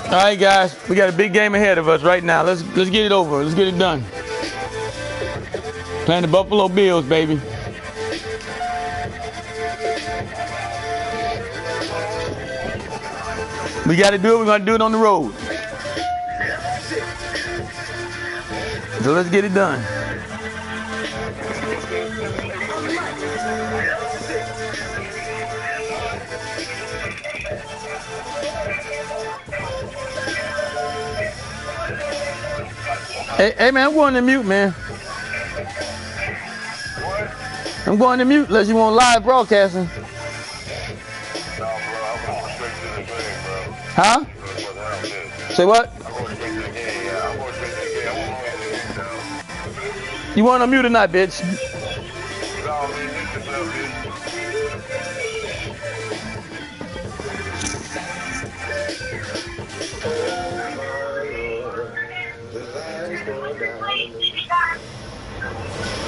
All right, guys, we got a big game ahead of us right now. Let's get it over. Let's get it done. Playing the Buffalo Bills, baby. We got to do it. We're going to do it on the road. So let's get it done. Hey, man, I'm going to mute, man. I'm going to mute unless you want live broadcasting. Huh? Say what? You want to mute or not, bitch?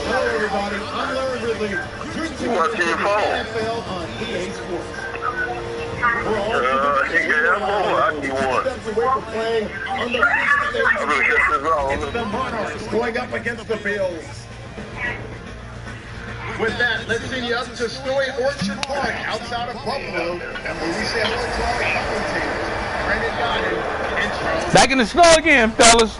Hello, everybody. I'm Larry Ridley. You're watching the NFL on EA Sports. We're all steps away from playing on the It's the Monarchs going up against the Bills. With that, let's send you up to Snowy Orchard Park outside of Buffalo, where we say hello to our commentators, Brandon Goddard and Charles. Back in the snow again, fellas.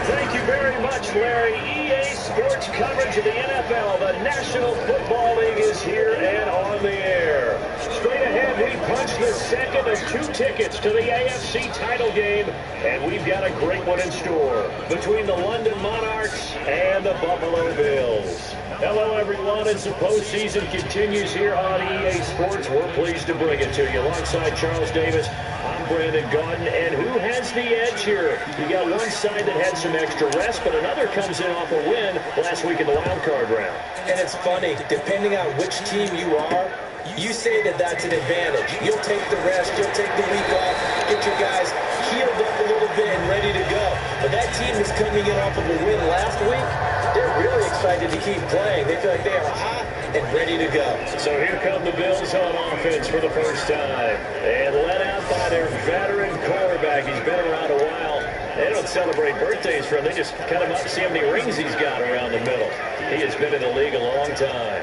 Thank you very much, Larry. EA Sports coverage of the NFL. The National Football League is here and on the air. Straight ahead, we punch the second of 2 tickets to the AFC title game, and we've got a great one in store between the London Monarchs and the Buffalo Bills. Hello, everyone. As the postseason continues here on EA Sports, we're pleased to bring it to you. Alongside Charles Davis, I'm Brandon Gaudin, and who has the edge here? You got one side that had some extra rest, but another comes in off a win last week in the wild card round. And it's funny, depending on which team you are, you say that that's an advantage. You'll take the rest, you'll take the week off, get your guys healed up a little bit and ready to go. But that team is coming in off of a win last week. They're really excited to keep playing. They feel like they are hot and ready to go. So here come the Bills on offense for the first time. And led out by their veteran quarterback. He's been around a while. They don't celebrate birthdays for him. They just kind of see how many rings he's got around the middle. He has been in the league a long time.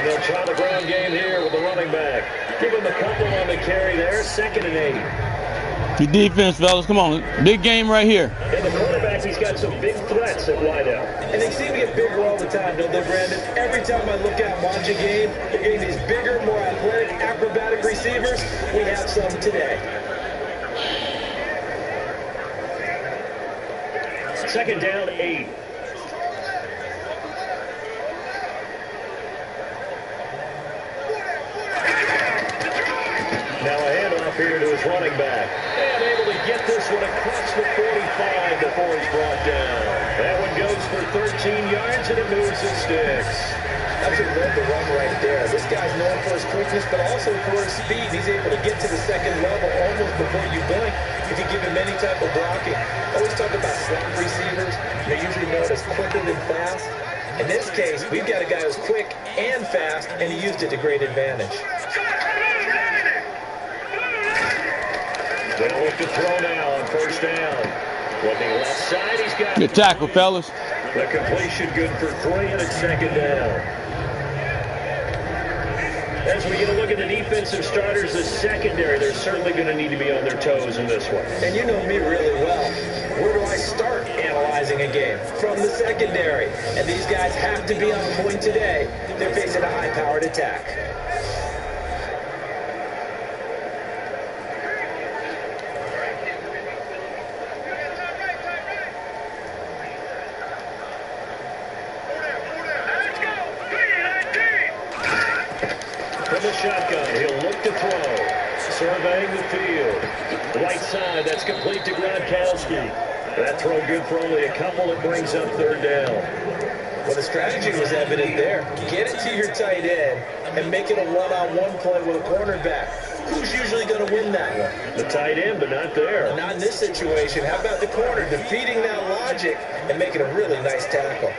They'll try the ground game here with the running back. Give him a couple on the carry there. 2nd and 8. Good defense, fellas. Come on. Big game right here. And the quarterback, he's got some big threats at wideout. And they seem to get bigger all the time, don't they, Brandon? Every time I look out and watch a game, they're getting these bigger, more athletic, acrobatic receivers. We have some today. 2nd down, 8. Now a handoff here to his running back. And able to get this one across the 45 before he's brought down. That one goes for 13 yards and it moves the sticks. That's a read the run right there. This guy's known for his quickness, but also for his speed. He's able to get to the second level almost before you blink if you give him any type of blocking. I always talk about slot receivers. They're usually known as quicker than fast. In this case, we've got a guy who's quick and fast, and he used it to great advantage. They'll look to throw now on 1st down. Looking left side, he's got... Good tackle, fellas. The completion good for 3 and it's 2nd down. As we get a look at the defensive starters, the secondary, they're certainly going to need to be on their toes in this one. And you know me really well. Where do I start analyzing a game? From the secondary. And these guys have to be on point today. They're facing a high-powered attack. From the shotgun, he'll look to throw. Surveying the field. Right side, that's complete to Gronkowski. That throw good for only a couple. It brings up 3rd down. Well, the strategy was evident there. Get it to your tight end and make it a one-on-one play with a cornerback. who's usually going to win that one? The tight end, but not there. Not in this situation. How about the corner defeating that logic and making a really nice tackle?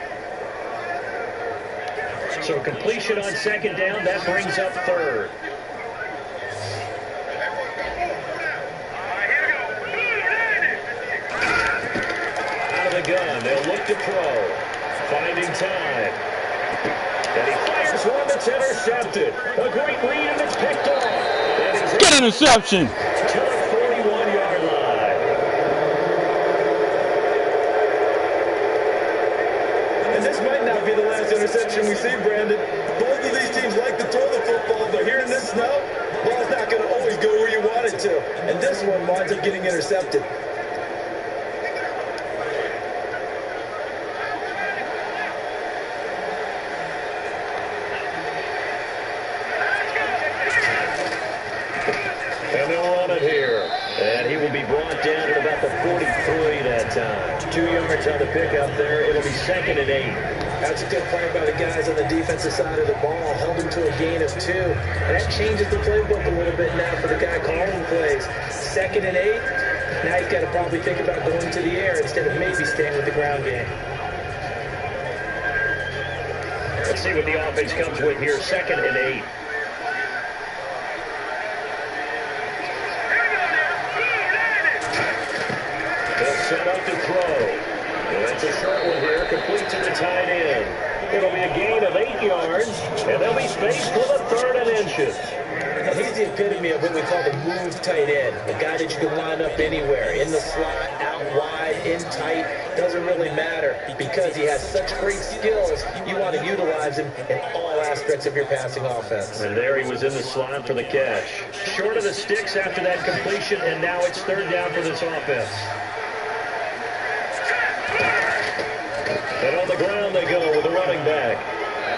So completion on second down, that brings up third. Out of the gun, they'll look to throw. Finding time. And he fires one that's intercepted. A great read and it's picked off. Good interception. To the 41-yard line. And this might not be the last interception we see, Brandon. Both of these teams like to throw the football, but here in this snow, ball's not going to always go where you want it to. And this one winds up getting intercepted. And they'll run it here. And he will be brought down at about the 43 that time. 2 yards on the pickup there. It'll be 2nd and 8. That's a good play by the guys on the defensive side of the ball. Held him to a gain of 2. And that changes the playbook a little bit now for the guy calling plays. 2nd and 8. Now he's got to probably think about going to the air instead of maybe staying with the ground game. Let's see what the offense comes with here. 2nd and 8. They'll set up to throw. And that's a short one here, complete to the tight end. It'll be a gain of 8 yards, and they'll be spaced for the 3rd and inches. Now, he's the epitome of what we call the move tight end, a guy that you can line up anywhere, in the slot, out wide, in tight, doesn't really matter, because he has such great skills. You want to utilize him in all aspects of your passing offense. And there he was in the slot for the catch. Short of the sticks after that completion, and now it's 3rd down for this offense. And on the ground they go with the running back.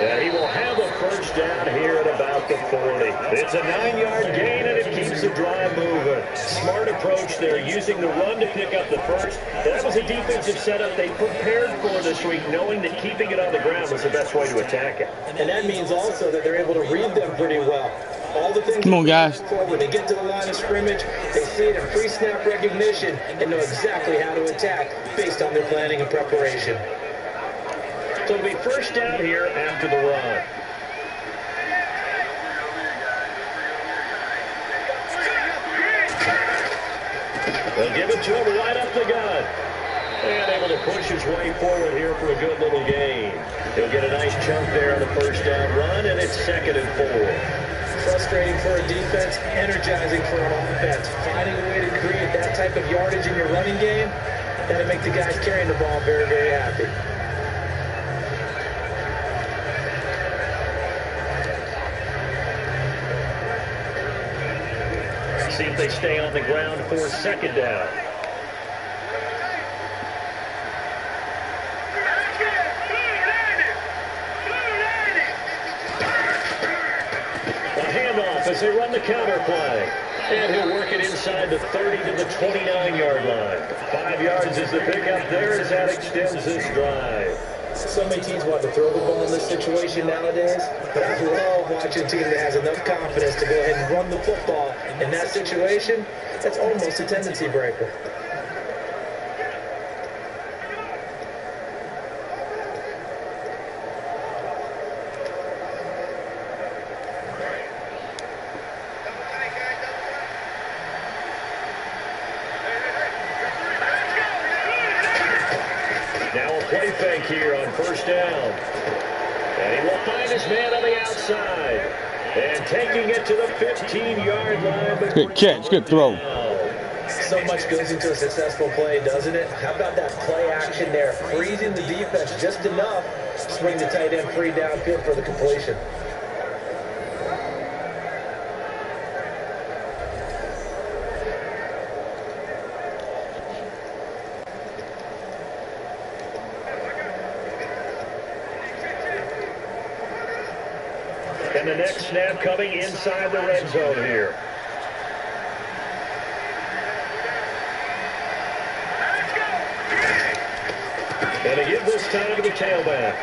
And he will have a 1st down here at about the 40. It's a 9-yard gain, and it keeps the drive moving. Smart approach there, using the run to pick up the 1st. That was a defensive setup they prepared for this week, knowing that keeping it on the ground was the best way to attack it. And that means also that they're able to read them pretty well. All the things Come on, guys. When they get to the line of scrimmage, they see it in pre-snap recognition and know exactly how to attack based on their planning and preparation. So it'll be 1st down here after the run. They'll give it to him right up the gut. And able to push his way forward here for a good little gain. He'll get a nice chunk there on the 1st down run, and it's 2nd and 4. Frustrating for a defense, energizing for an offense. Finding a way to create that type of yardage in your running game, that'll make the guys carrying the ball very, very happy. See if they stay on the ground for 2nd down. As they run the counter play. And he'll work it inside the 30 to the 29-yard line. 5 yards is the pickup there as that extends this drive. So many teams want to throw the ball in this situation nowadays, but I love watching a team that has enough confidence to go ahead and run the football. In that situation, that's almost a tendency breaker. Play fake here on 1st down. And he will find his man on the outside. And taking it to the 15-yard line. Good catch, good throw. So much goes into a successful play, doesn't it? How about that play action there? Freezing the defense just enough to swing the tight end free downfield for the completion. And the next snap coming inside the red zone here. And they give this time to the tailback.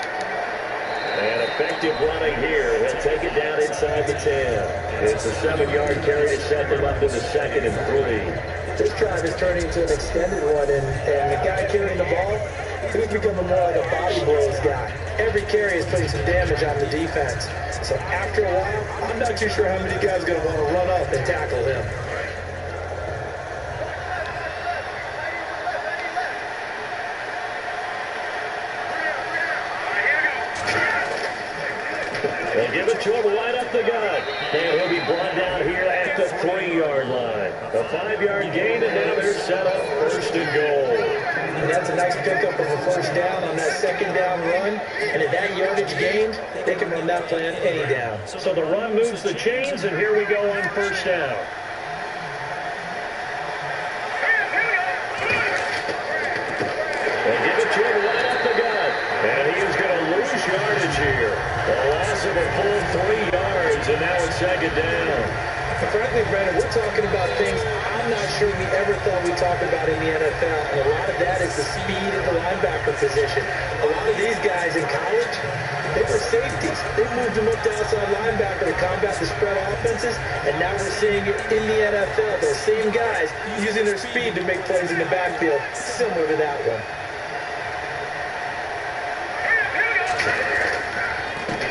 And effective running here. He'll take it down inside the 10. It's a 7-yard carry to set them up in the 2nd and 3. This drive is turning into an extended one, and the guy carrying the ball, he's becoming more like a body blows guy. Every carry is putting some damage on the defense. So after a while, I'm not too sure how many guys are going to want to run up and tackle him. They'll give it to him right up the gut. And he'll be brought down here at the 3-yard line. A 5-yard gain, and now they're set up 1st and goal. And that's a nice pickup of a 1st down on that 2nd down run. And at that yardage gained, they can run that plan any down. So the run moves the chains, and here we go on 1st down. They give it to him right up the gut. And he is going to lose yardage here. A loss of a full 3 yards, and now it's 2nd down. And frankly, Brandon, we're talking about things I'm not sure we ever thought we'd talk about in the NFL. And a lot of that is the speed at the linebacker position. A lot of these guys in college, they were safeties. They moved them up to outside linebacker to combat the spread offenses. And now we're seeing it in the NFL. Those same guys using their speed to make plays in the backfield, similar to that one.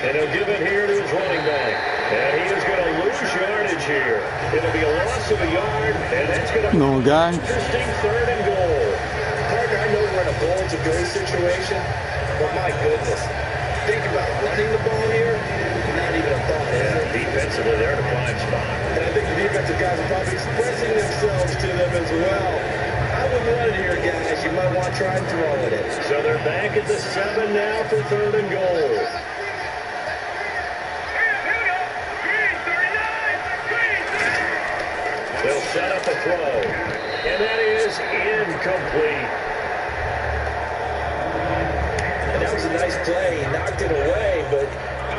And he'll give it here to his running back. And he is going to lose yardage here. It'll be a loss of a yard, and that's going to be an interesting 3rd and goal. Parker, I know we're in a goal-to-go situation, but my goodness. Think about running the ball here, not even a thought. Defensively, they're in a fine spot. And I think the defensive guys are probably expressing themselves to them as well. I wouldn't run it here, guys. You might want to try and throw it. So they're back at the 7 now for 3rd and goal. They'll set up a throw, and that is incomplete. And that was a nice play. He knocked it away, but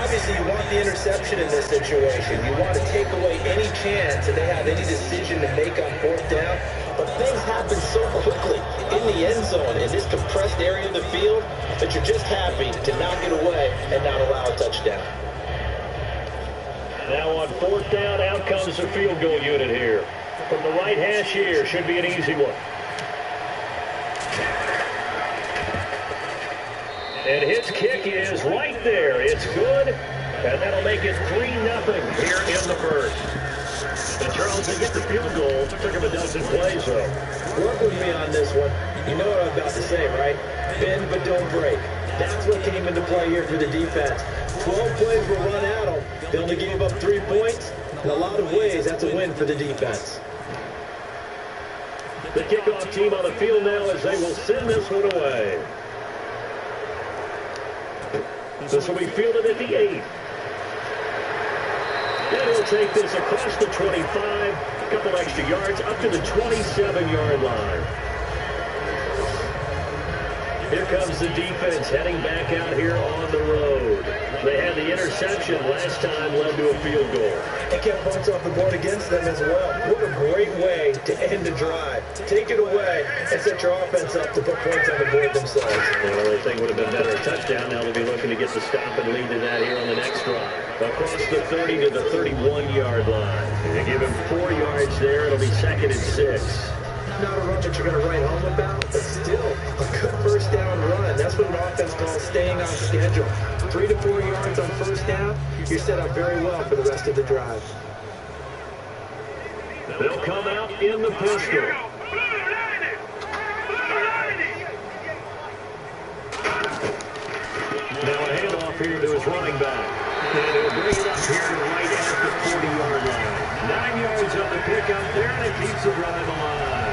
obviously you want the interception in this situation. You want to take away any chance that they have any decision to make on 4th down. But things happen so quickly in the end zone in this compressed area of the field that you're just happy to knock it away and not allow a touchdown. Now on 4th down, out comes the field goal unit here. From the right hash here, should be an easy one. And his kick is right there. It's good, and that'll make it 3-0 here in the 1st. And Charles, they get the field goal. Took him a dozen plays, though. Work with me on this one. You know what I'm about to say, right? Bend but don't break. That's what came into play here for the defense. 12 plays were run at them. They only gave up 3 points. In a lot of ways, that's a win for the defense. The kickoff team on the field now as they will send this one away. This will be fielded at the 8. And he'll take this across the 25, a couple extra yards, up to the 27-yard line. Here comes the defense heading back out here on the road. They had the interception last time, led to a field goal. They kept points off the board against them as well. What a great way to end the drive. Take it away and set your offense up to put points on the board themselves. Well, I think would have been better a touchdown. Now they'll be looking to get the stop and lead to that here on the next drive. Across the 30 to the 31-yard line. They give him 4 yards there. It'll be 2nd and 6. Not a run that you're going to write home about, but still a good 1st down run. That's what an offense calls staying on schedule. 3 to 4 yards on 1st down, you're set up very well for the rest of the drive. They'll come out in the pistol. Now a handoff here to his running back. And he'll bring it up here to right at the 40-yard line. 9 yards on the pickup there, and it keeps the drive alive.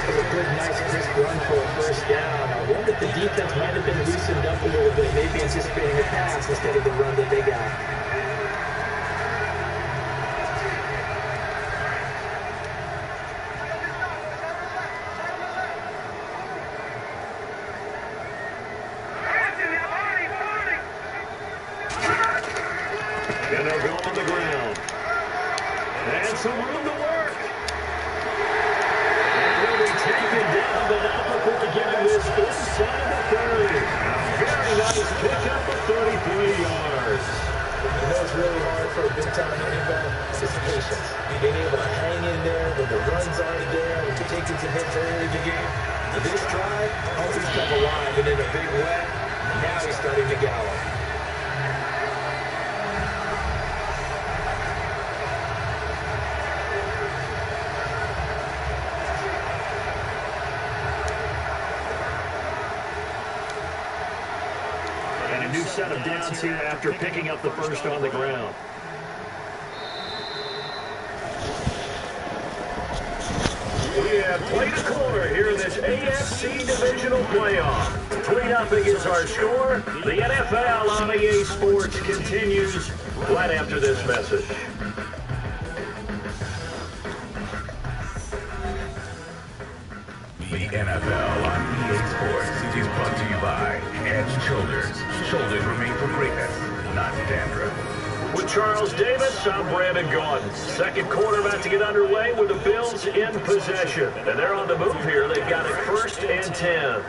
It was a good, nice, crisp run for a 1st down. I wonder if the defense might have been loosened up a little bit, maybe anticipating a pass instead of the run that they got. And they'll go on the ground. And some room to work. Taken down, but not before getting this inside the 30. Very nice pickup of 33 for a big-time NFL is patience. Being able to hang in there when the runs aren't there, when you're taking some hits early in the game. This drive, he's come alive and in a big way. Now he's starting to gallop. And a new set of downs here after picking up the first on the ground. We have played a quarter here in this AFC Divisional Playoff. 3-0 is our score. The NFL on EA Sports continues right after this message. The NFL on EA Sports is brought to you by Edge Shoulders. Shoulders are made for greatness, not dandruff. With Charles Davis, I'm Brandon Gaudin. Second quarter about to get underway with the Bills in possession. And they're on the move here. They've got it 1st and 10.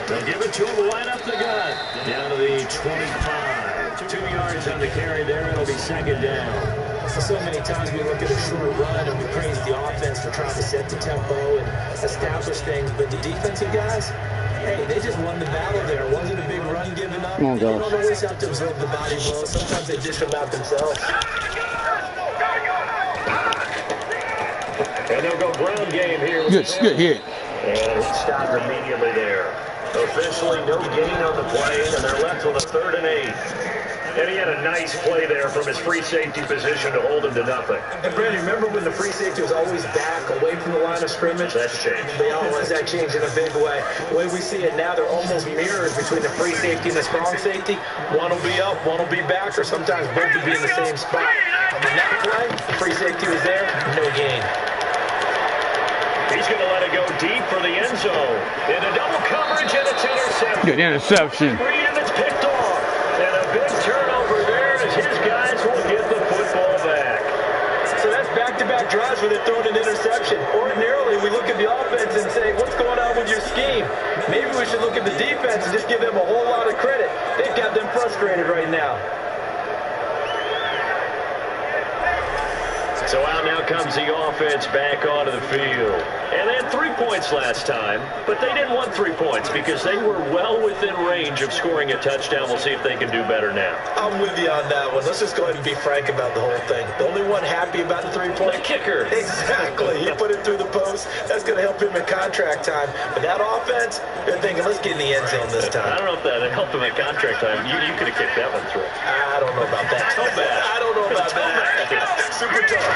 They'll give it to him, line up the gun. Down to the 25. 2 yards on the carry there. It'll be 2nd down. So many times we look at a short run and we praise the offense for trying to set the tempo and establish things, but the defensive guys, hey, they just won the battle there. It wasn't a big run given up. Oh, they don't always have to absorb the body blow. Sometimes they dish them out themselves. And they'll go ground game here. Good hit. And he stopped immediately there. Officially no gain on the play, and they're left with a 3rd and 8. And he had a nice play there from his free safety position to hold him to nothing. And Brandon, remember when the free safety was always back, away from the line of scrimmage? That's changed. They always that changed in a big way. The way we see it now, they're almost mirrors between the free safety and the strong safety. One will be up, one will be back, or sometimes both will be in the same spot. On the next play, the free safety was there, no gain. He's going to let it go deep for the end zone. Into double coverage, and it's intercepted. Good interception. And it's picked off. And a big turnover there as his guys will get the football back. So that's back-to-back drives where they're throwing an interception. Ordinarily, we look at the offense and say, what's going on with your scheme? Maybe we should look at the defense and just give them a whole lot of credit. They've got them frustrated right now. So out now comes the offense back onto the field. And they had 3 points last time, but they didn't want 3 points because they were well within range of scoring a touchdown. We'll see if they can do better now. I'm with you on that one. Let's just go ahead and be frank about the whole thing. The only one happy about the 3-point? The kicker. Exactly. He put it through the post. That's going to help him in contract time. But that offense, they're thinking, let's get in the end zone this time. I don't know if that helped him in contract time. You could have kicked that one through. I don't know about that. Toe bad. I don't know about that. Super tough.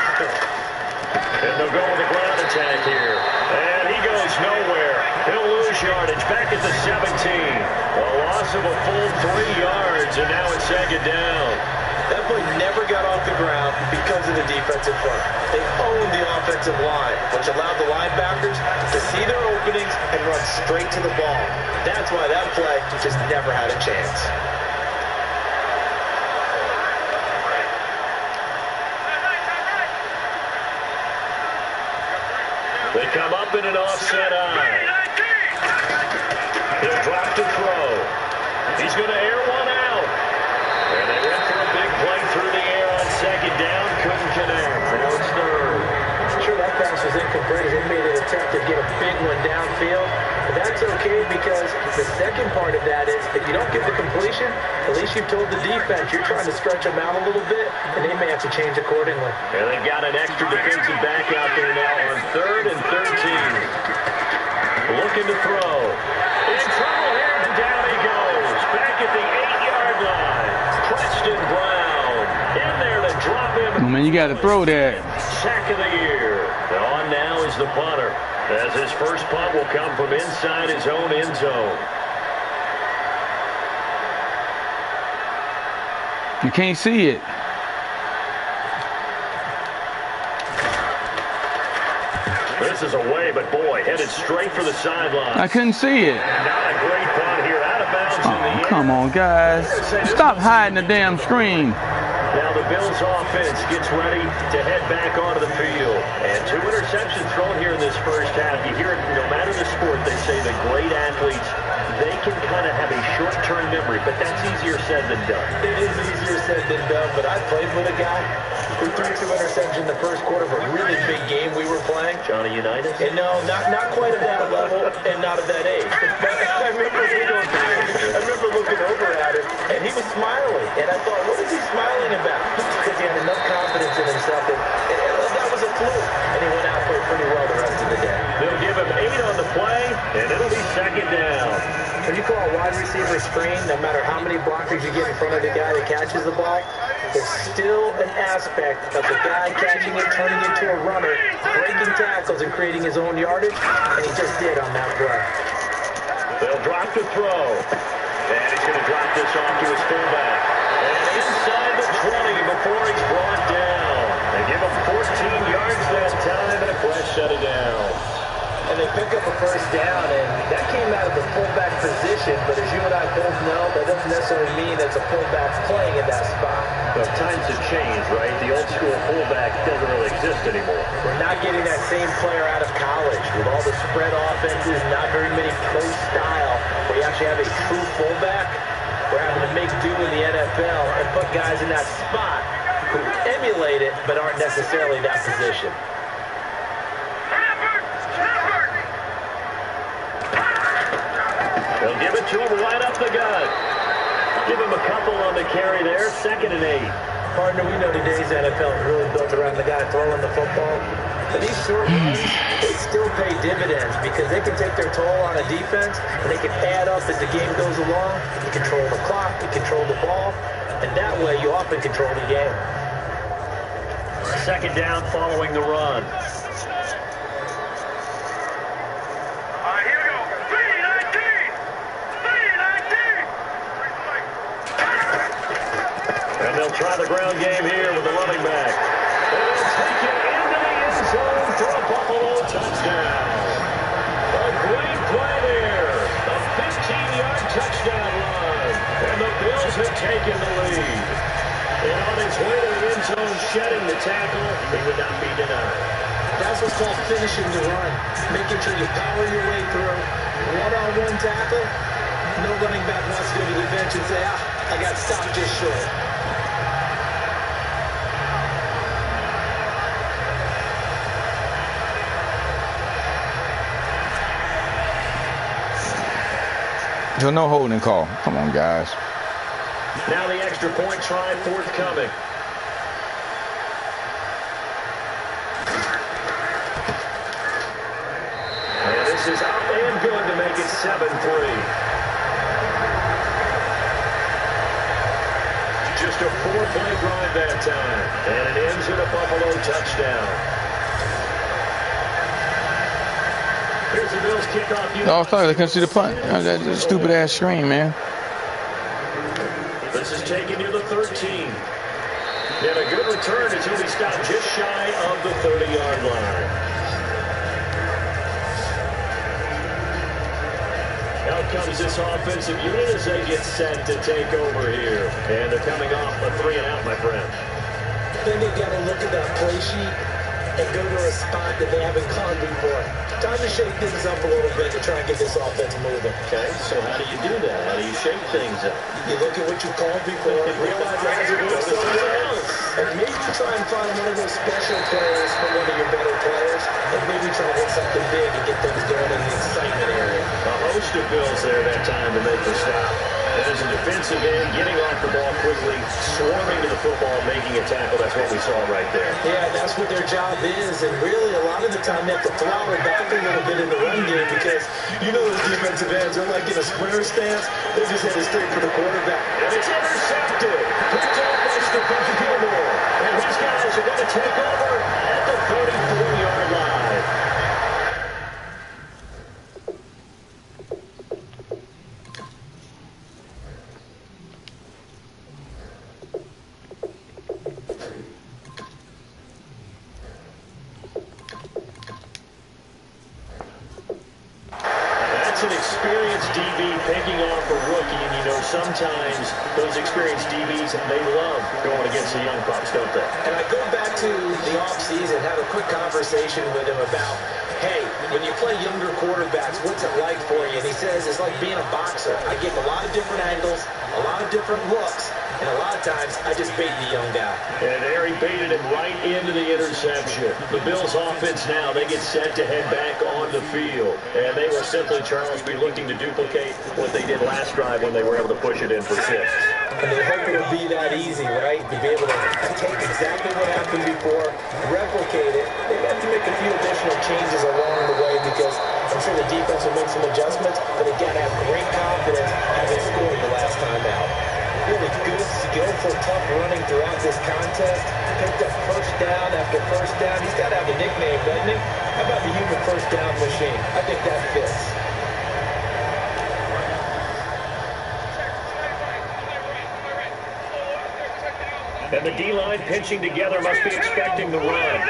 And they'll go with a ground attack here. And he goes nowhere. He'll lose yardage back at the 17. A loss of a full 3 yards, and now it's 2nd down. That play never got off the ground because of the defensive front. They owned the offensive line, which allowed the linebackers to see their openings and run straight to the ball. That's why that play just never had a chance. They come up in an offset eye. He'll drop to throw. He's going to air one out. And they went for a big play through the air on 2nd down. Couldn't connect. Now it's 3rd. I'm sure that pass was incomplete. They made an attempt to get a big one downfield. But that's okay because the second part of that is if you don't get the completion, at least you've told the defense you're trying to stretch them out a little bit, and they may have to change accordingly. And they've got an extra defensive back out there now on 3rd and 13. Looking to throw. In trouble here, and down he goes. Back at the 8-yard line. Preston Brown in there to drop him. Oh, man, you got to throw that. Sack of the year. And on now is the punter, as his first punt will come from inside his own end zone. You can't see it. This is away, but boy, headed straight for the sideline. I couldn't see it. Not a great punt here, out of bounds in the Oh, end. come on, guys. Stop hiding the damn screen. Now the Bills offense gets ready to head back onto the field. And 2 interceptions thrown here in this first half. You hear it, no matter the sport, they say the great athletes, they can kind of have a short-term memory, but that's easier said than done. It is easier said than done, but I played with a guy who threw 2 interceptions in the first quarter of a really big game we were playing. Johnny Unitas? And no, not quite at that level and not at that age. But I remember looking over at him, and he was smiling. And I thought, what is he smiling about? Because he had enough confidence in himself that that was a fluke. And he went out played pretty well the rest of the day. They'll give him 8 on the play, and it'll be 2nd down. When you call a wide receiver screen, no matter how many blockers you get in front of the guy that catches the ball, there's still an aspect of the guy catching it, turning into a runner, breaking tackles and creating his own yardage, and he just did on that play. They'll drop the throw, and he's going to drop this off to his fullback. And inside the 20 before he's brought down. They give him 14 yards that time, and a play shut it down. And they pick up a first down, and that came out of the fullback position, but as you and I both know, that doesn't necessarily mean it's a fullback playing in that spot. Well, times have changed, right? The old school fullback doesn't really exist anymore. We're not getting that same player out of college with all the spread offenses, not very many pro style, where you actually have a true fullback. We're having to make do in the NFL and put guys in that spot who emulate it but aren't necessarily that position. They'll give it to him right up the gut. Give him a couple on the carry there. 2nd and 8. Partner, we know today's NFL is really built around the guy throwing the football. But these short runs, they still pay dividends because they can take their toll on a defense, and they can add up as the game goes along. You control the clock, you control the ball, and that way you often control the game. 2nd down following the run. And they'll try the ground game here with the running back. And they'll take it into the end zone for a Buffalo touchdown. A great play there. A 15-yard touchdown run. And the Bills have taken the lead. And on his way to the end zone, shedding the tackle, he would not be denied. That's what's called finishing the run. Making sure you power your way through. One-on-one tackle. No running back wants to go to the bench and say, I got stopped just short. So no holding call. Come on, guys. Now the extra point try forthcoming. And this is up and good to make it 7-3. Just a 4-play drive that time. And it ends in a Buffalo touchdown. Here's the Bills kickoff. No, I thought they couldn't see the punt. That stupid ass screen, man. This is taken to the 13. And a good return until he stopped just shy of the 30-yard line. Out comes this offensive unit as they get set to take over here. And they're coming off a 3-and-out, my friend. Then they've got to look at that play sheet and go to a spot that they haven't called before. Time to shake things up a little bit to try and get this offense moving. Okay, so how do you do that? How do you shake things up? You look at what you called before, realize that has worked somewhere else. And maybe try and find one of those special players from one of your better players, and maybe try to hit something big and get things going in the excitement area. A host of Bills there that time to make the stop. As a defensive end, getting off the ball quickly, swarming to the football, making a tackle. That's what we saw right there. Yeah, that's what their job is. And really, a lot of the time, they have to throttle back a little bit in the run game because you know those defensive ends are like in a sprinter stance. They're just headed straight for the quarterback. And it's intercepted. Picked off by Stefan Gilmore. And these guys are going to take over at the 34-yard line. That's an experienced DB picking off a rookie, and you know some sometimes those experienced DBs, they love going against the young pups, don't they? And I go back to the offseason, have a quick conversation with him about, hey, when you play younger quarterbacks, what's it like for you? And he says it's like being a boxer. I get a lot of different angles, a lot of different looks, and a lot of times I just bait the young guy. And there he baited him right into the interception. The Bills offense now, they get set to head back on the field. And they will simply, Charles, be looking to duplicate what they did last drive when they were able to push it in for 6. And they hope it'll be that easy, right? To be able to take exactly what happened before, replicate it. They have to make a few additional changes along the way because I'm sure the defense will make some adjustments, but they got to have great confidence having scored the last time out. Really good, skillful, tough running throughout this contest. Picked up first down after first down. He's got to have a nickname, doesn't he? How about the human first down machine? I think that fits. And the D-line pinching together must be expecting the run.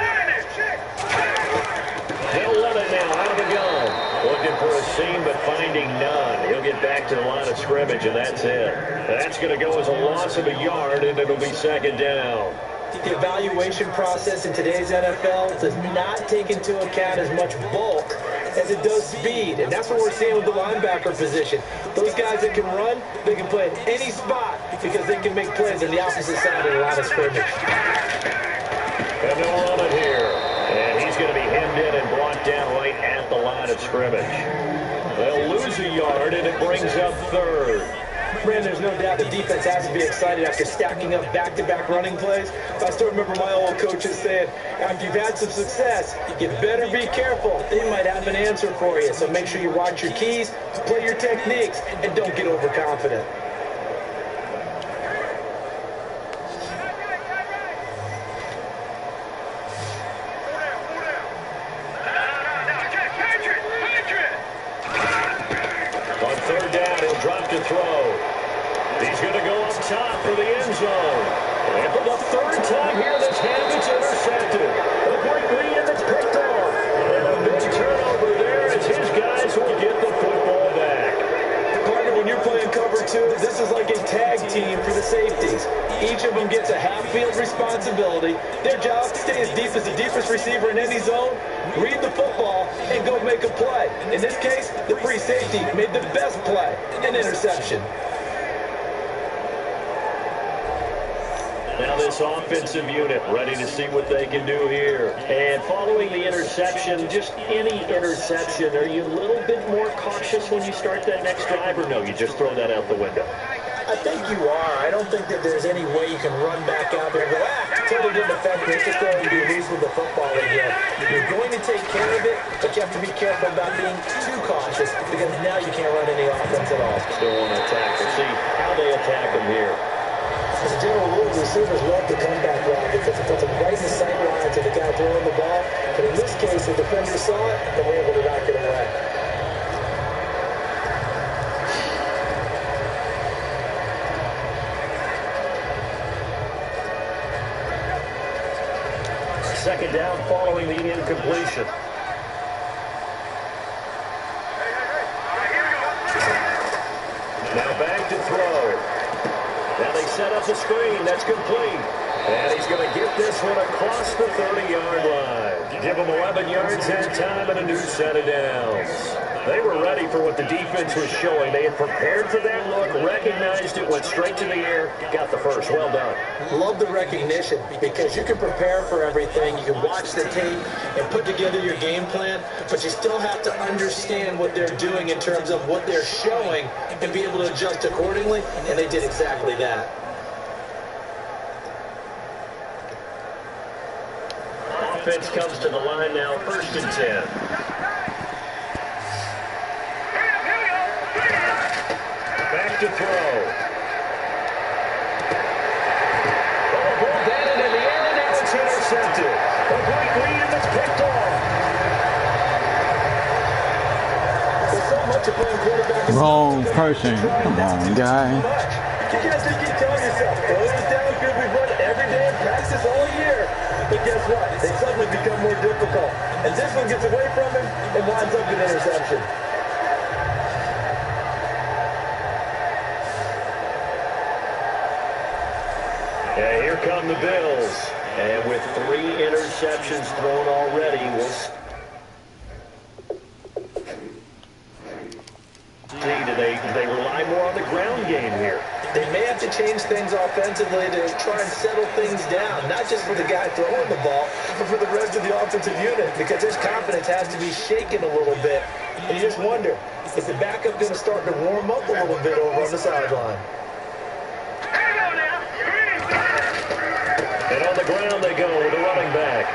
They'll run it now out of the gun. Looking for a seam, but finding none. He'll get back to the line of scrimmage, and that's it. That's going to go as a loss of a yard, and it'll be second down. The evaluation process in today's NFL does not take into account as much bulk as it does speed, and that's what we're seeing with the linebacker position. Those guys that can run, they can play at any spot because they can make plays on the opposite side of the line of scrimmage. And they'll run it here. And he's going to be hemmed in and brought down right at the line of scrimmage. They'll lose a yard, and it brings up third. Man, there's no doubt the defense has to be excited after stacking up back-to-back running plays. I still remember my old coaches saying, after you've had some success, you better be careful. They might have an answer for you. So make sure you watch your keys, play your techniques, and don't get overconfident. On third down, he'll drop to throw. He's going to go up top for the end zone. And for the third time here, this hand gets intercepted. A great lead, and it's picked off. And a big turnover there as his guys will get the football back. Partner, when you're playing cover two, this is like a tag team for the safeties. Each of them gets a half-field responsibility. Their job, stay as deep as the deepest receiver in any zone, read the football, and go make a play. In this case, the free safety made the best play, an interception. Now this offensive unit ready to see what they can do here. And following the interception, just any interception, are you a little bit more cautious when you start that next drive, or no, you just throw that out the window? I think you are. I don't think that there's any way you can run back out there and go, totally didn't affect me. It's just going to be loose with the football again. You're going to take care of it, but you have to be careful about being too cautious because now you can't run any offense at all. Still want to attack. We'll see how they attack them here. As a general rule, receivers love the comeback route because it puts them right in the sight line to the guy throwing the ball. But in this case, the defender saw it and were able to knock it away. Second down following the incompletion. Now back to throw. Now they set up the screen. That's complete. And he's going to get this one across the 30-yard line. Give him 11 yards that time and a new set of downs. They were ready for what the defense was showing. They had prepared for that look, recognized it, went straight to the air, got the first. Well done. Love the recognition because you can prepare for everything. You can watch the tape and put together your game plan, but you still have to understand what they're doing in terms of what they're showing and be able to adjust accordingly, and they did exactly that. Offense comes to the line now, 1st and 10. Back to throw. Ball batted in the air, and now it's intercepted. A great lead, and it's picked off. There's so much of playing quarterback. Wrong person. Come on, guy. You guys just keep telling yourself, throw this downfield we run every day in practice all year. But guess what? They suddenly become more difficult. And this one gets away from him and winds up an interception. with 3 interceptions thrown already. We'll see. Do they rely more on the ground game here? They may have to change things offensively to try and settle things down, not just for the guy throwing the ball, but for the rest of the offensive unit, because his confidence has to be shaken a little bit. And you just wonder, is the backup going to start to warm up a little bit over on the sideline? And on the ground they go with the running back.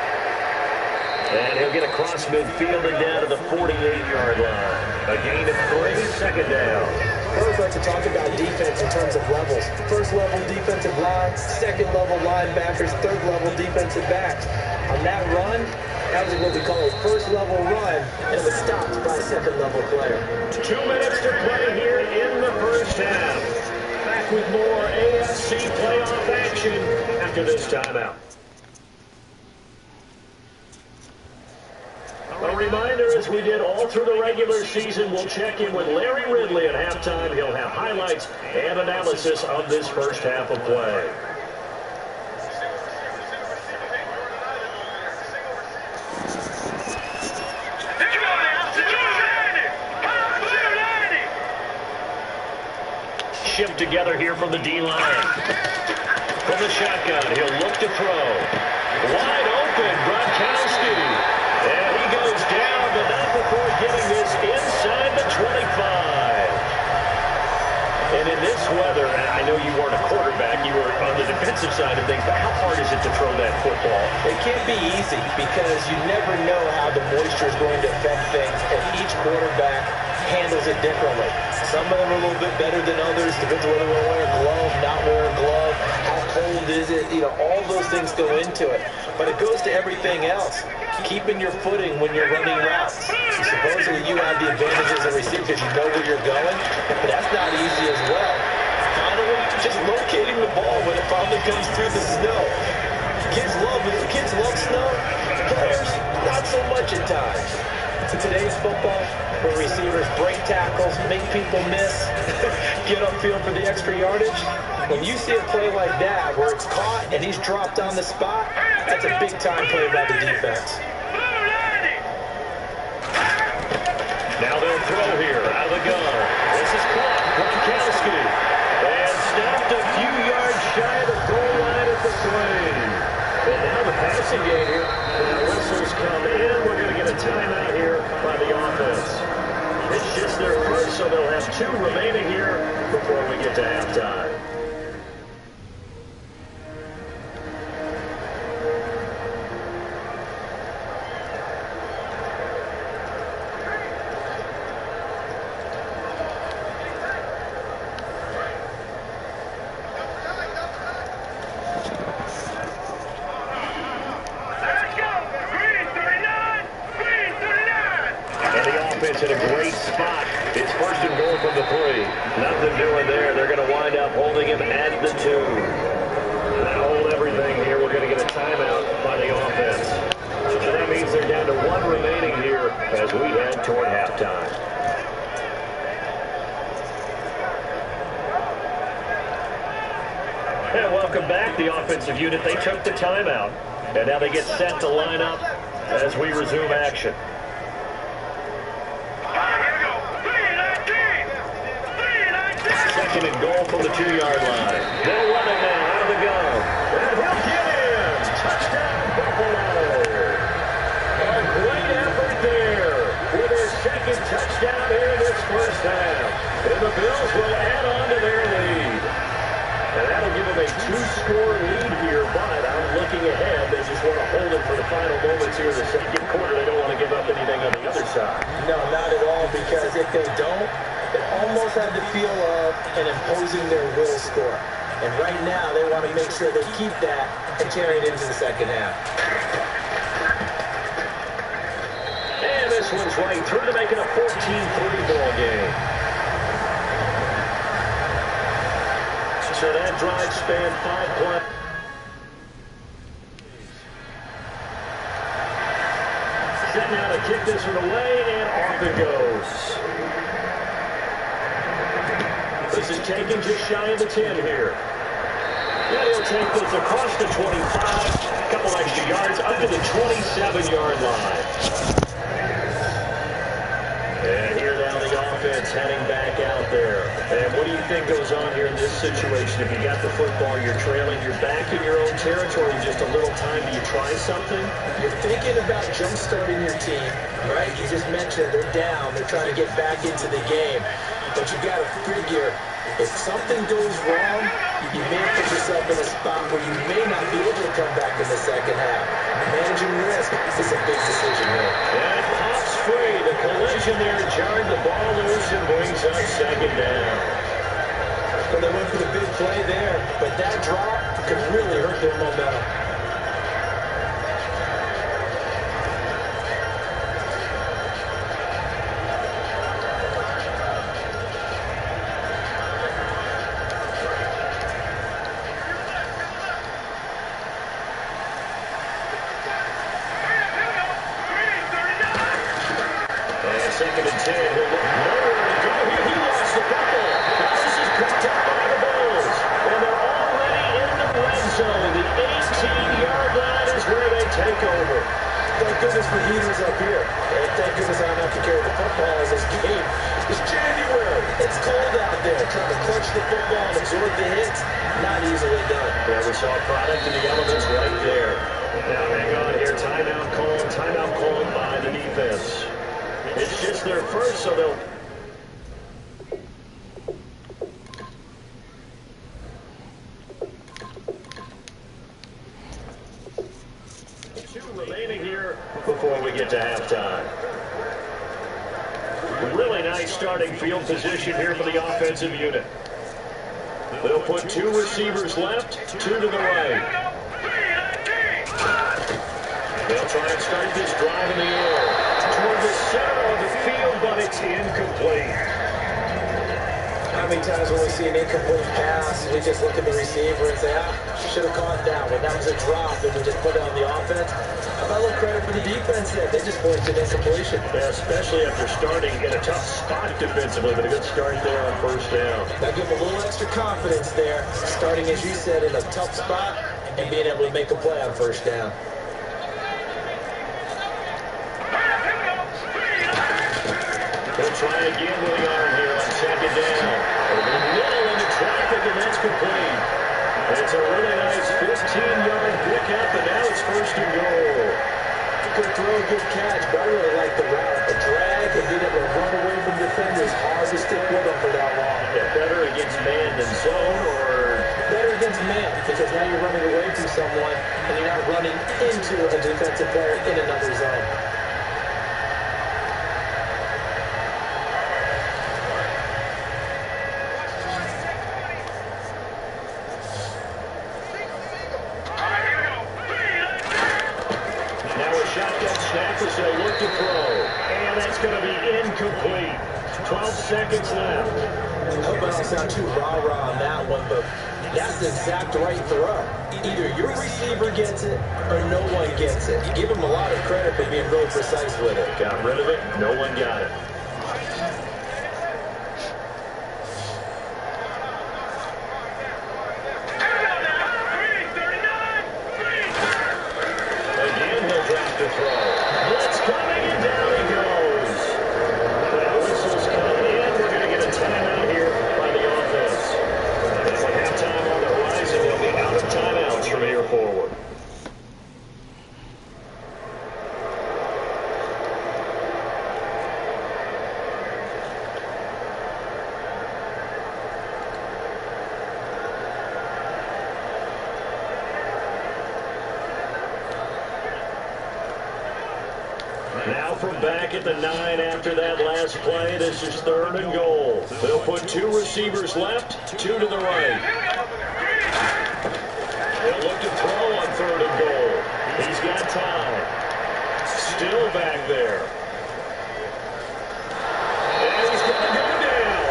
And he'll get across midfield and down to the 48-yard line. A gain of 3, second down. I always like to talk about defense in terms of levels. First level defensive line, second level linebackers, third level defensive backs. On that run, that was what we call a first level run, and it was stopped by a second level player. 2 minutes to play here in the first half. Back with more AFC playoff action after this timeout. A reminder, as we did all through the regular season, we'll check in with Larry Ridley at halftime. He'll have highlights and analysis of this first half of play. Shift together here from the D-line. From the shotgun, he'll look to throw. Wide open, Gronkowski. And he goes down, but not before getting this inside the 25. And in this weather, I know you weren't a quarterback, you were on the defensive side of things, but how hard is it to throw that football? It can't be easy because you never know how the moisture is going to affect things, and each quarterback handles it differently. Some of them are a little bit better than others, depends on whether we're wearing a glove, not wearing a glove, how cold is it, all those things go into it. But it goes to everything else. Keeping your footing when you're running routes. Supposedly you have the advantage as a receiver because you know where you're going, but that's not easy as well. Finally, just locating the ball when it finally comes through the snow. Kids love snow. Players, not so much at times. In today's football, where receivers break tackles, make people miss, get upfield for the extra yardage, when you see a play like that where it's caught and he's dropped on the spot, that's a big-time play by the defense. Now they'll throw here, out of the gun. This is caught, Gronkowski. And snapped a few yards shy of the goal line at the swing. And now the passing game here. The whistles come in. We're going to get a timeout here by the offense. It's just their first, so they'll have 2 remaining here before we get to halftime. In a great spot. It's first and goal from the 3. Nothing doing there. They're going to wind up holding him at the 2. That'll hold everything here. We're going to get a timeout by the offense. So that means they're down to 1 remaining here as we head toward halftime. And welcome back, the offensive unit. They took the timeout, and now they get set to line up as we resume action. Second and goal from the 2-yard line. They'll run it now out of the gun. And he'll get in. Touchdown, Buffalo. A great effort there with his second touchdown here in this first half. And the Bills will add on to their lead. And that'll give them a 2-score lead here, but I'm looking ahead. They just want to hold it for the final moments here in the second quarter. They don't want to give up anything on the other side. No, not at all, because if they don't, they almost have the feel of an imposing their will score. And right now, they want to make sure they keep that and carry it into the second half. And this one's right through to make it a 14-3 ball game. So that drive spanned 5 plays. Set now to kick this one away, and off it goes. This is taken just shy of the 10 here. Yeah, he'll take this across the 25. A couple extra yards up to the 27-yard line. And here now the offense heading back out there. And what do you think goes on here in this situation? If you got the football, you're trailing, you're back in your own territory, just a little time. Do you try something? You're thinking about jump-starting your team, right? You just mentioned they're down. They're trying to get back into the game. But you got to figure, if something goes wrong, you may put yourself in a spot where you may not be able to come back in the second half. Managing risk is a big decision here. And it pops free. The collision there jarred the ball loose and brings up second down. Well, they went for the big play there, but that drop could really hurt their momentum. Second and 10. He'll look nowhere to go here. He lost the football. This is picked up by the Bulls. And they're already in the red zone. The 18-yard line is where they take over. Thank goodness for heaters up here. And thank goodness I don't have to carry the football as this game. It's January. It's cold out there. Trying to clutch the football and absorb the hits, not easily done. Yeah, we saw product in the elements right there. Now hang on here. Timeout called by the defense. It's just their first, so they'll... Two remaining here before we get to halftime. Really nice starting field position here for the offensive unit. They'll put two receivers left, two to the right. They'll try and start this drive in the air. Toward the center of the field, but it's incomplete. How many times when we see an incomplete pass, we just look at the receiver and say, should have caught that one. That was a drop, and we just put it on the offense. How about a little credit for the defense there? They just forced an incompletion. Yeah, especially after starting in a tough spot defensively, but a good start there on first down. That give them a little extra confidence there, starting, as you said, in a tough spot and being able to make a play on first down. They'll try again with the arm here on second down. Over the middle into traffic, and that's complete. It's a really nice 15-yard pick up, and now it's first and goal. Good throw, good catch, but I really like the route. The drag and being able to run away from defenders, hard to stick with them for that long. Yeah, better against man than zone, or... Better against man, because now you're running away from someone, and you're not running into a defensive player in another zone. As they look to throw, and that's going to be incomplete. 12 seconds left. I hope I don't sound too rah-rah on that one, but that's the exact right throw. Either your receiver gets it or no one gets it. You give him a lot of credit for being really precise with it. Got rid of it. No one got it. Again, he'll drop the throw. Blitz coming, and down he goes. That whistle's coming in. We're going to get a timeout here by the offense. And with halftime on the horizon, they'll be out of timeouts from here forward. Now from back at the 9 after that last play, this is third and goal. They'll put two receivers left, two to the right. They'll look to throw on third and goal. He's got time. Still back there. And he's going to go down.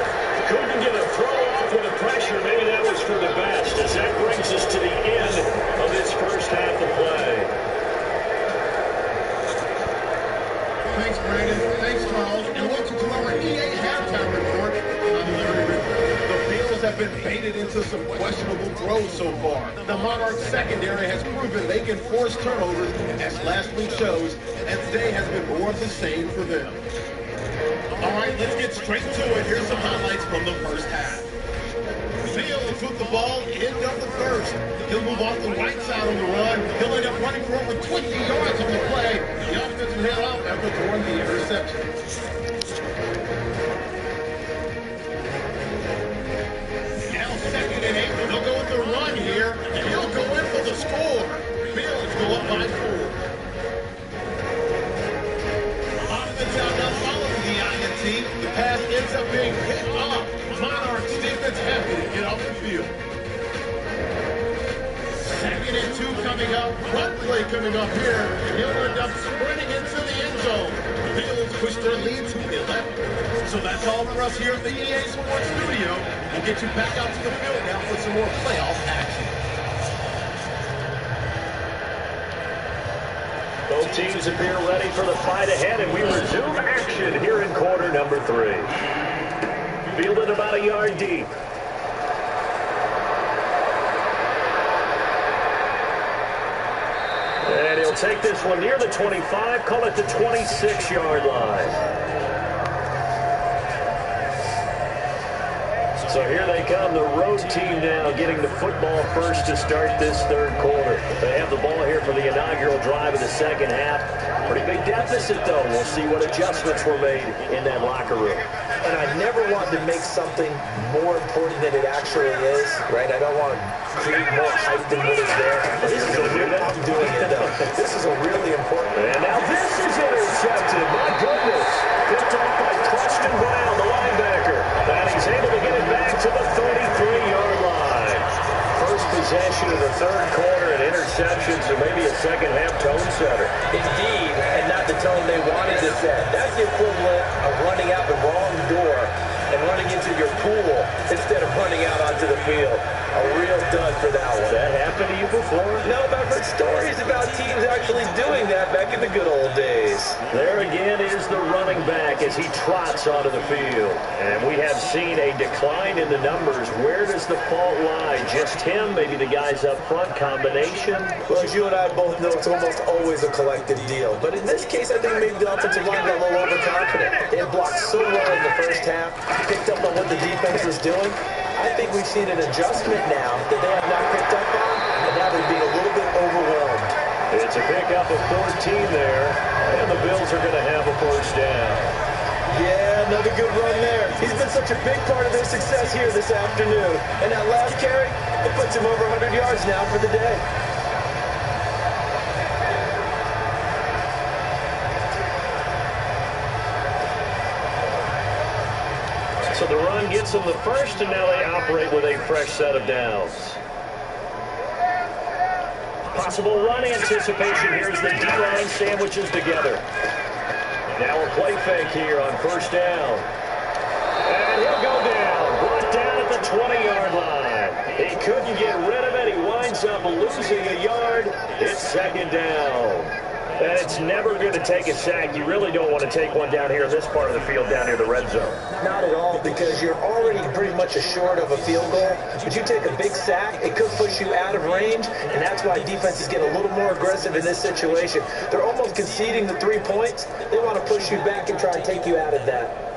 Couldn't get a throw off with the pressure. Maybe that was for the best, as that brings us to the end of this first half of play. Thanks, Brandon. Thanks, Charles. And welcome to our EA halftime report. I'm Larry River. The Bills have been been baited into some questionable throws so far. The Monarchs secondary has proven they can force turnovers, as last week shows, and today has been more of the same for them. All right, let's get straight to it. Here's some highlights from the first half. Fields with the ball, end of the first. He'll move off the right side on the run. He'll end up running for over 20 yards on the play. The offense will head out after throwing the interception. Now 2nd and 8. They'll go with the run here, and he'll go in for the score. Fields go up by 4. Offense out now following the INT. The pass ends up being picked off. Monarchs defense happy to get off the field. 2nd and 2 coming up. Run play coming up here. And he'll end up sprinting into the end zone. The Fields push their lead to 11. So that's all for us here at the EA Sports Studio. We'll get you back out to the field now for some more playoff action. Both teams appear ready for the fight ahead, and we resume action here in quarter number 3. Fielded about a yard deep. And he'll take this one near the 25, call it the 26-yard line. So here they come, the road team now getting the football first to start this third quarter. They have the ball here for the inaugural drive of the second half. Pretty big deficit, though. We'll see what adjustments were made in that locker room. And I never want to make something more important than it actually is, right? I don't want to create more hype than what is there. This is a real, I'm doing it, though. This is a really important. And now this is intercepted. My goodness. Picked off by Preston Brown, the linebacker. And he's able to get it back to the 33-yard line. First possession of the third quarter, and interceptions, or maybe a second-half tone setter. Indeed, and not the tone they wanted to set. That's the equivalent of running out the wrong door and running into your pool instead of running out onto the field. A real dud for that one. That happened to you before? No, but I've heard stories about teams actually doing that back in the good old days. There again is the running back as he trots onto the field. And we have seen a decline in the numbers. Where does the fault lie? Just him, maybe the guys up front, combination? Well, as you and I both know, it's almost always a collective deal. But in this case, I think maybe the offensive line got a little overconfident. They had blocked so well in the first half, picked up on what the defense was doing. I think we've seen an adjustment now that they have not picked up on, and now they're being a little bit overwhelmed. It's a pickup of 14 there, and the Bills are going to have a first down. Yeah, another good run there. He's been such a big part of their success here this afternoon. And that last carry, it puts him over 100 yards now for the day. So the run gets them the first, and now they operate with a fresh set of downs. Possible run anticipation here as the D-line sandwiches together. Now a play fake here on first down. And he'll go down. Brought down at the 20-yard line. He couldn't get rid of it. He winds up losing a yard. It's second down. And it's never going to take a sack. You really don't want to take one down here in this part of the field, down near the red zone. Not at all, because you're already pretty much assured of a field goal. But you take a big sack, it could push you out of range, and that's why defenses get a little more aggressive in this situation. They're almost conceding the 3 points. They want to push you back and try and take you out of that.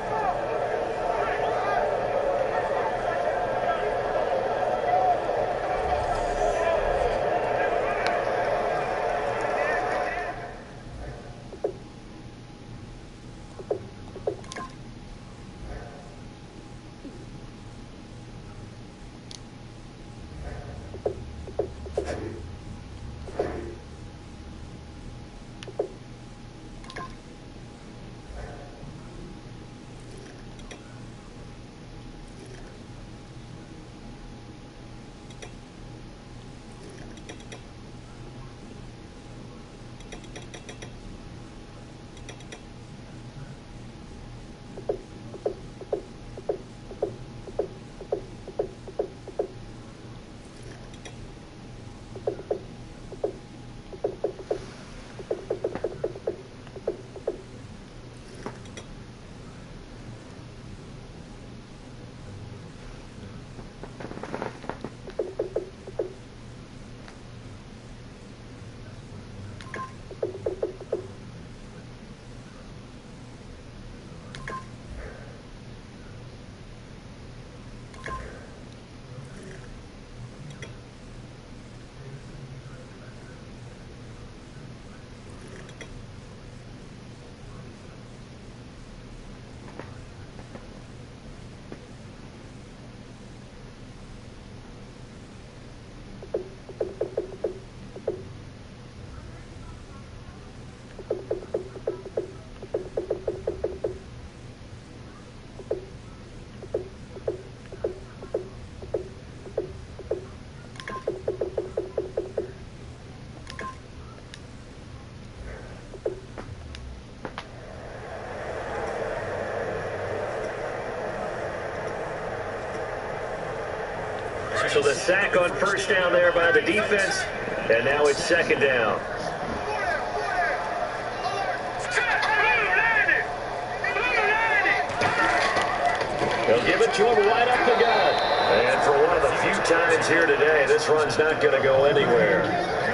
So the sack on first down there by the defense, and now it's second down. They'll give it to him right up the gut. And for one of the few times here today, this run's not going to go anywhere.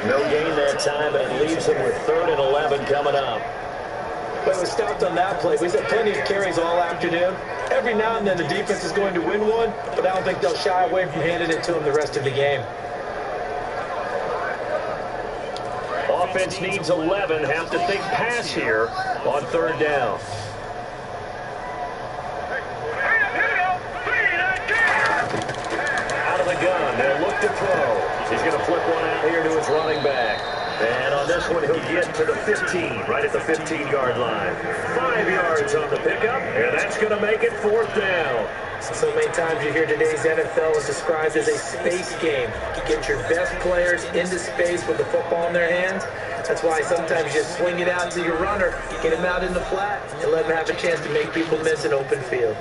No gain that time, and it leaves him with 3rd and 11 coming up. But it was stopped on that play. We've had plenty of carries all afternoon. Every now and then the defense is going to win one, but I don't think they'll shy away from handing it to him the rest of the game. Offense needs 11. Have to think pass here on 3rd down. Out of the gun. They'll look to throw. He's going to flip one out here to his running back. And on this one, he'll get to the 15, right at the 15-yard line. 5 yards on the pickup, and that's going to make it 4th down. So many times you hear today's NFL is described as a space game. You get your best players into space with the football in their hands. That's why sometimes you just swing it out to your runner, get him out in the flat, and let him have a chance to make people miss an open field.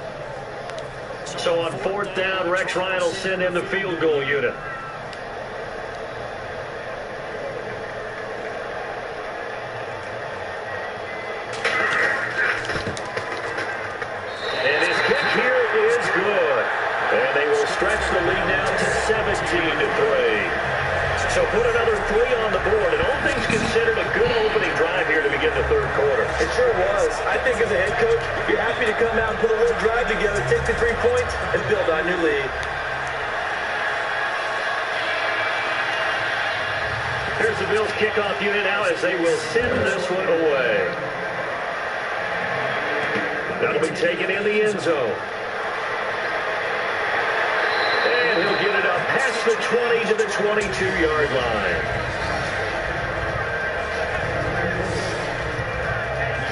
So on 4th down, Rex Ryan will send in the field goal unit. Stretch the lead now to 17-3. So put another 3 on the board, and all things considered, a good opening drive here to begin the 3rd quarter. It sure was. I think as a head coach, you're happy to come out and put a little drive together, take the 3 points, and build on your lead. Here's the Bills kickoff unit now as they will send this one away. That'll be taken in the end zone. He'll get it up past the 20 to the 22-yard line.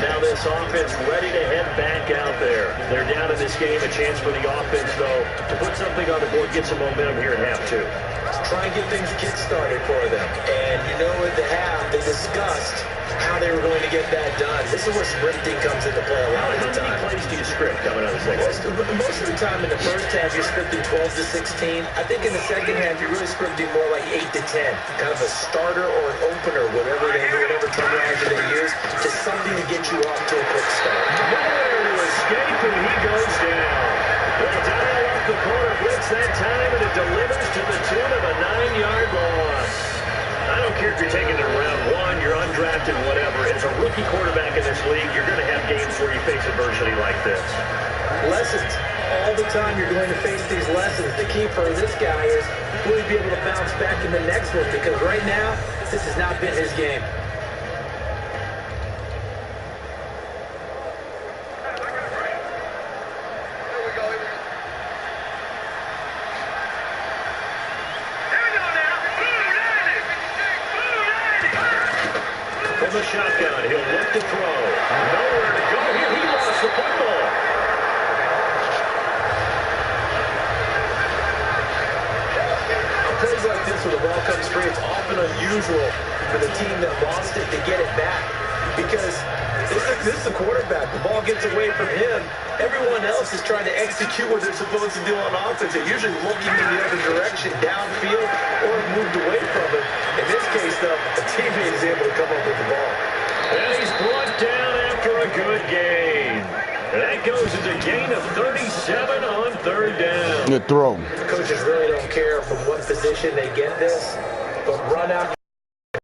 Now this offense ready to head back out there. They're down in this game. A chance for the offense, though, to put something on the board, get some momentum here in half 2. Try and get things kick-started for them. And you know at the half, they discussed how they were going to get that done. This is where scripting comes into play a lot of the time. How many plays do you script coming out of the second? Most of the time in the first half, you're scripting 12 to 16. I think in the second half, you're really scripting more like 8 to 10. Kind of a starter or an opener, whatever terminology they use, just something to get you off to a quick start. Nowhere to escape, and he goes down. They'll dial up the corner blitz that time, and it delivers to the tune of a 9-yard loss. I don't care if you're taking it in round 1, you're undrafted, whatever. As a rookie quarterback in this league, you're going to have games where you face adversity like this. Lessons. All the time you're going to face these lessons. The key for this guy is will he be able to bounce back in the next one? Because right now, this has not been his game. From the shotgun, he'll look to throw. Nowhere to go here. He lost the football. Plays like this where the ball comes free, it's often unusual for the team that lost it to get it back. Because this is the quarterback. The ball gets away from him. Everyone else is trying to execute what they're supposed to do on offense. They're usually looking in the other direction, downfield, or moved away from it. In this case, though, the teammate is able to come up with the ball. And he's brought down after a good gain. And that goes as a gain of 37 on 3rd down. Good throw. Coaches really don't care from what position they get this, but run out.